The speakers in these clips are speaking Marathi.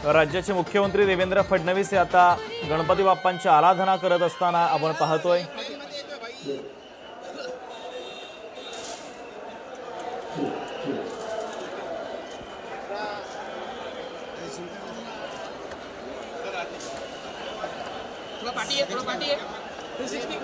राज्याचे मुख्यमंत्री देवेंद्र फडणवीस हे आता गणपती बाप्पांची आराधना करत असताना आपण पाहतोय। थोड़ा पार्टी है 360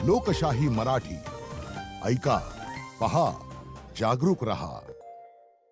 लोकशाही मराठी ऐका, पहा, जागरूक रहा।